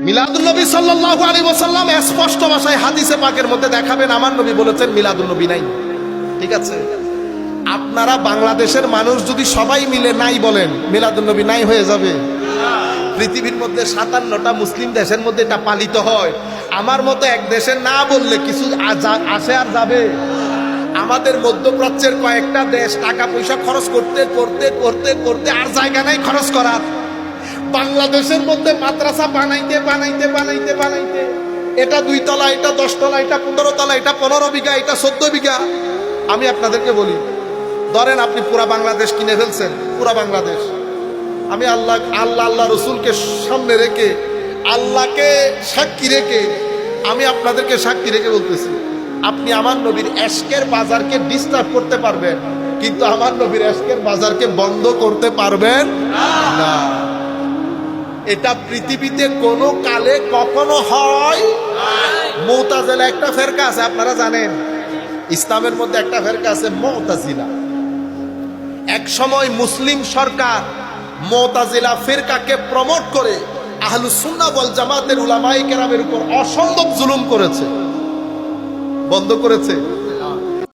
মিলাদুন নবী সাল্লাল্লাহু আলাইহি ওয়াসাল্লাম স্পষ্ট ভাষায় হাদিসে পাকের মধ্যে দেখাবেন আমার নবী বলেছেন মিলাদুন নবী নাই। ঠিক আছে, আপনারা বাংলাদেশের মানুষ যদি সবাই মিলে নাই বলেন মিলাদুন নবী নাই হয়ে যাবে? পৃথিবীর মধ্যে 57টা মুসলিম দেশের মধ্যে এটা পালিত হয়। আমার মতো এক দেশে না বললে কিছু আসে আর যাবে? আমাদের মধ্যপ্রাচ্যের কয়েকটা দেশ টাকা পয়সা খরচ করতে করতে করতে করতে আর জায়গা নাই খরচ করার। বাংলাদেশের মধ্যে মাদ্রাসা বানাইতে বানাইতে বানাইতে বানাইতে এটা 2 তলা, এটা 10 তলা, এটা 15 তলা, এটা 15 বিঘা, এটা 14 বিঘা। আমি আপনাদেরকে বলি, ধরেন আপনি পুরা বাংলাদেশ কিনে ফেলছেন, পুরা বাংলাদেশ। আমি আল্লাহ আল্লাহ আল্লাহ রসুলকে সামনে রেখে, আল্লাহকে সাক্ষী রেখে, আমি আপনাদেরকে সাক্ষী রেখে বলতেছি, আপনি আমার নবীর এশকের বাজারকে ডিস্টার্ব করতে পারবেন, কিন্তু আমার নবীর এশকের বাজারকে বন্ধ করতে পারবেন না। এটা পৃথিবীতে কোনো কালে কখনো হয়। মুতাজিলা একটা ফেরকা আছে, আপনারা জানেন ইসলামের মধ্যে একটা ফেরকা আছে মুতাজিলা। এক সময় মুসলিম সরকার মুতাজিলা ফিরকাকে প্রমোট করে আহলুস সুন্নাহ ওয়াল জামাতের উলামায়ে কেরামের উপর অসম্ভব জুলুম করেছে, বন্ধ করেছে।